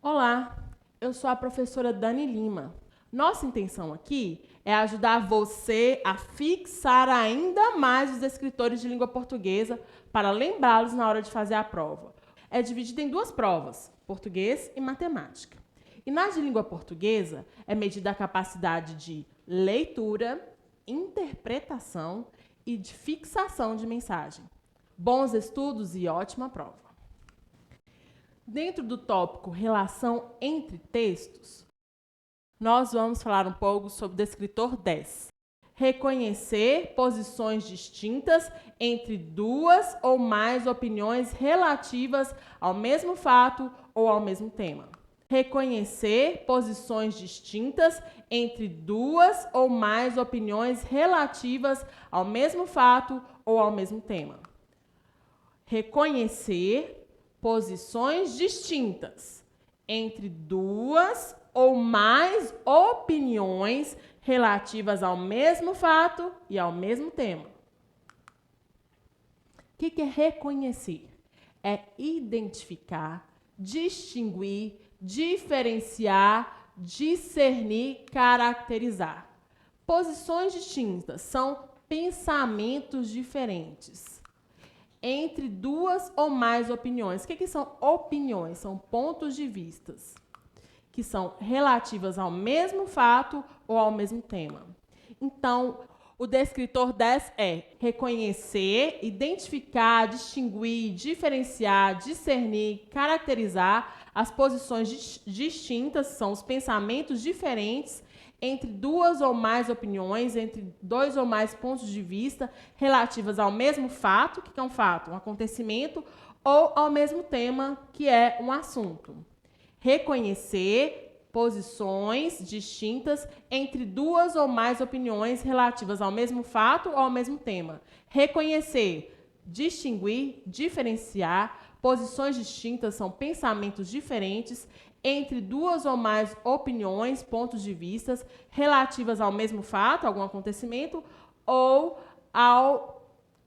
Olá, eu sou a professora Dani Lima. Nossa intenção aqui é ajudar você a fixar ainda mais os escritores de língua portuguesa para lembrá-los na hora de fazer a prova. É dividida em duas provas, português e matemática. E na de língua portuguesa é medida a capacidade de leitura, interpretação e de fixação de mensagem. Bons estudos e ótima prova! Dentro do tópico relação entre textos, nós vamos falar um pouco sobre o descritor 10. Reconhecer posições distintas entre duas ou mais opiniões relativas ao mesmo fato ou ao mesmo tema. Reconhecer posições distintas entre duas ou mais opiniões relativas ao mesmo fato ou ao mesmo tema. Reconhecer posições distintas entre duas ou mais opiniões relativas ao mesmo fato e ao mesmo tema. O que é reconhecer? É identificar, distinguir, diferenciar, discernir, caracterizar. Posições distintas são pensamentos diferentes entre duas ou mais opiniões. O que são opiniões? São pontos de vistas que são relativas ao mesmo fato ou ao mesmo tema. Então, o descritor 10 é reconhecer, identificar, distinguir, diferenciar, discernir, caracterizar as posições distintas, são os pensamentos diferentes entre duas ou mais opiniões, entre dois ou mais pontos de vista relativas ao mesmo fato, o que é um fato? Um acontecimento, ou ao mesmo tema, que é um assunto. Reconhecer posições distintas entre duas ou mais opiniões relativas ao mesmo fato ou ao mesmo tema. Reconhecer, distinguir, diferenciar, posições distintas são pensamentos diferentes entre duas ou mais opiniões, pontos de vista, relativas ao mesmo fato, algum acontecimento, ou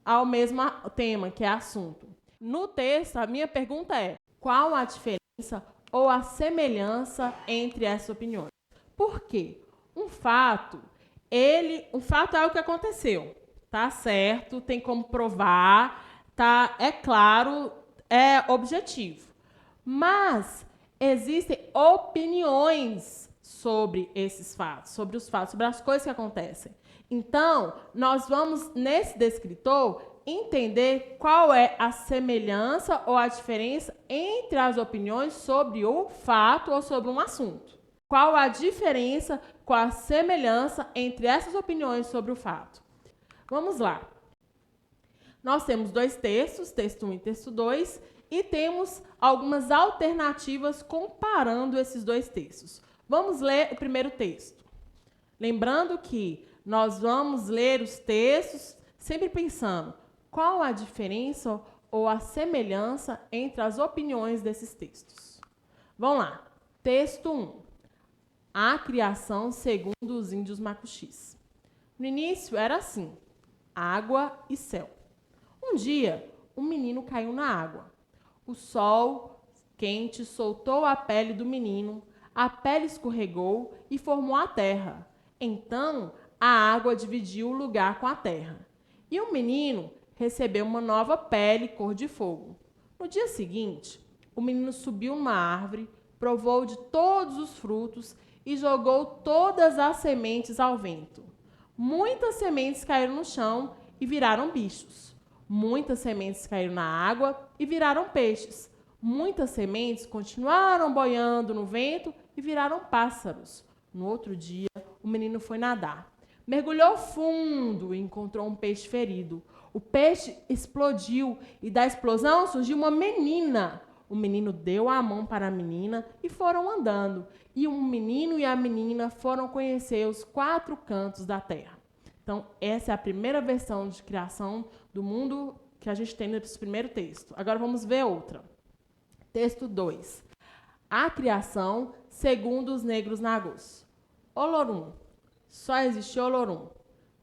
ao mesmo tema, que é assunto. No texto, a minha pergunta é: qual a diferença ou a semelhança entre essas opiniões? Por quê? Um fato é o que aconteceu, tá certo? Tem como provar, tá? É claro, é objetivo. Mas existem opiniões sobre esses fatos, sobre os fatos, sobre as coisas que acontecem. Então, nós vamos, nesse descritor, entender qual é a semelhança ou a diferença entre as opiniões sobre o fato ou sobre um assunto. Qual a diferença, qual a semelhança entre essas opiniões sobre o fato? Vamos lá. Nós temos dois textos, texto 1 e texto 2, e temos algumas alternativas comparando esses dois textos. Vamos ler o primeiro texto. Lembrando que nós vamos ler os textos sempre pensando qual a diferença ou a semelhança entre as opiniões desses textos. Vamos lá. Texto 1. A criação segundo os índios Macuxis. No início era assim: água e céu. Um dia, um menino caiu na água. O sol quente soltou a pele do menino, a pele escorregou e formou a terra. Então, a água dividiu o lugar com a terra. E o menino recebeu uma nova pele cor de fogo. No dia seguinte, o menino subiu numa árvore, provou de todos os frutos e jogou todas as sementes ao vento. Muitas sementes caíram no chão e viraram bichos. Muitas sementes caíram na água e viraram peixes. Muitas sementes continuaram boiando no vento e viraram pássaros. No outro dia, o menino foi nadar. Mergulhou fundo e encontrou um peixe ferido. O peixe explodiu e da explosão surgiu uma menina. O menino deu a mão para a menina e foram andando. E o menino e a menina foram conhecer os 4 cantos da terra. Então, essa é a primeira versão de criação do mundo que a gente tem nesse primeiro texto. Agora vamos ver outra. Texto 2. A criação segundo os negros nagôs. Olorum. Só existia Olorum.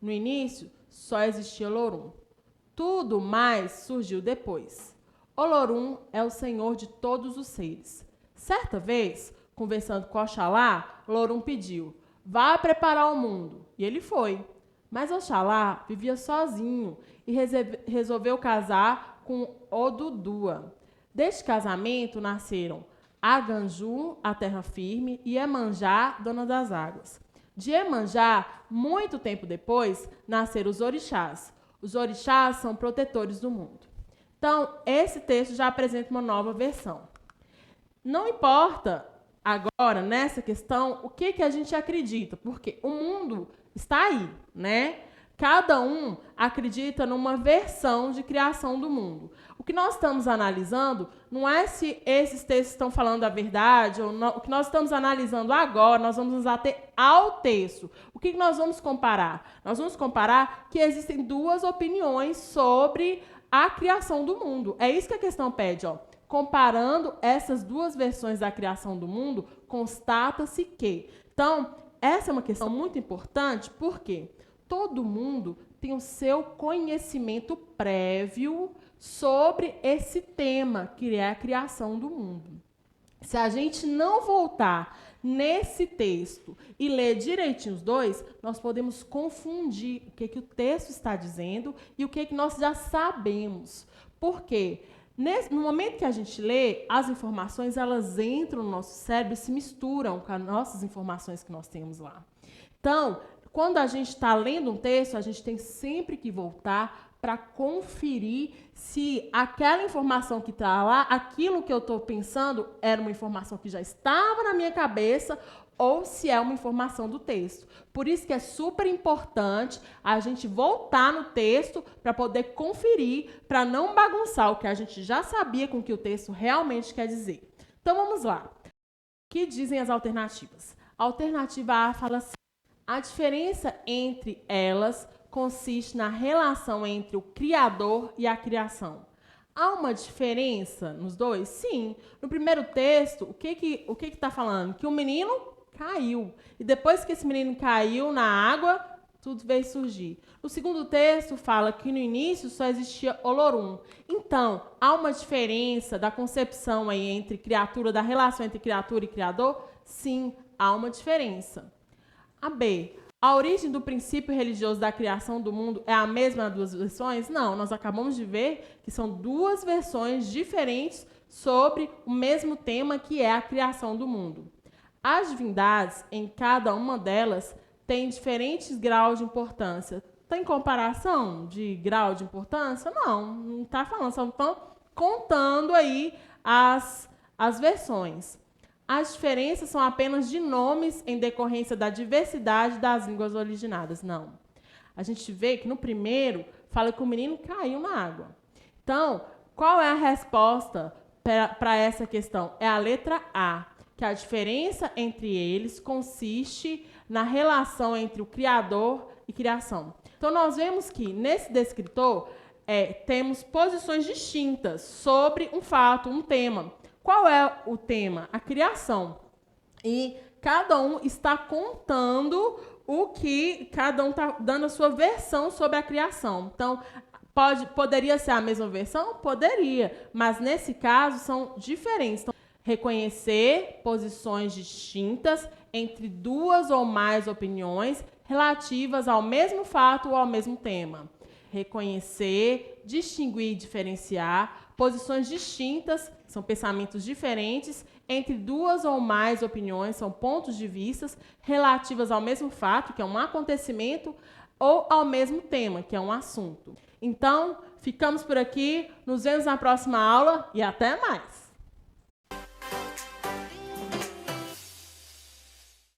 No início, só existia Olorum. Tudo mais surgiu depois. Olorum é o senhor de todos os seres. Certa vez, conversando com Oxalá, Lorum pediu: vá preparar o mundo. E ele foi. Mas Oxalá vivia sozinho e resolveu casar com Odudua. Deste casamento nasceram Aganju, a terra firme, e Emanjá, dona das águas. De Emanjá, muito tempo depois, nasceram os orixás. Os orixás são protetores do mundo. Então, esse texto já apresenta uma nova versão. Não importa agora, nessa questão, o que a gente acredita, porque o mundo está aí, né? Cada um acredita numa versão de criação do mundo. O que nós estamos analisando não é se esses textos estão falando a verdade, ou não. O que nós estamos analisando agora, nós vamos nos ater ao texto. O que nós vamos comparar? Nós vamos comparar que existem duas opiniões sobre a criação do mundo. É isso que a questão pede, ó. Comparando essas duas versões da criação do mundo, constata-se que. Então, essa é uma questão muito importante, porque todo mundo tem o seu conhecimento prévio sobre esse tema, que é a criação do mundo. Se a gente não voltar nesse texto e ler direitinho os dois, nós podemos confundir o que o texto está dizendo e o que nós já sabemos. Por quê? No momento que a gente lê, as informações elas entram no nosso cérebro e se misturam com as nossas informações que nós temos lá. Então, quando a gente está lendo um texto, a gente tem sempre que voltar para conferir se aquela informação que está lá, aquilo que eu estou pensando, era uma informação que já estava na minha cabeça ou se é uma informação do texto. Por isso que é super importante a gente voltar no texto para poder conferir, para não bagunçar o que a gente já sabia com o que o texto realmente quer dizer. Então, vamos lá. O que dizem as alternativas? A alternativa A fala assim: a diferença entre elas consiste na relação entre o Criador e a criação. Há uma diferença nos dois? Sim. No primeiro texto, o que está falando? Que o menino caiu. E depois que esse menino caiu na água, tudo veio surgir. No segundo texto, fala que no início só existia Olorum. Então, há uma diferença da concepção aí entre criatura, da relação entre criatura e criador? Sim, há uma diferença. A B. A origem do princípio religioso da criação do mundo é a mesma nas duas versões? Não, nós acabamos de ver que são duas versões diferentes sobre o mesmo tema, que é a criação do mundo. As divindades, em cada uma delas, têm diferentes graus de importância. Tem comparação de grau de importância? Não está falando, só estão contando aí as versões. As diferenças são apenas de nomes em decorrência da diversidade das línguas originadas. Não. A gente vê que no primeiro fala que o menino caiu na água. Então, qual é a resposta para essa questão? É a letra A, que a diferença entre eles consiste na relação entre o Criador e criação. Então, nós vemos que nesse descritor temos posições distintas sobre um fato, um tema. Qual é o tema? A criação. E cada um está contando o que cada um está dando a sua versão sobre a criação. Então, poderia ser a mesma versão? Poderia, mas nesse caso são diferentes. Então, reconhecer posições distintas entre duas ou mais opiniões relativas ao mesmo fato ou ao mesmo tema. Reconhecer, distinguir e diferenciar posições distintas, são pensamentos diferentes, entre duas ou mais opiniões, são pontos de vista relativas ao mesmo fato, que é um acontecimento, ou ao mesmo tema, que é um assunto. Então, ficamos por aqui, nos vemos na próxima aula e até mais!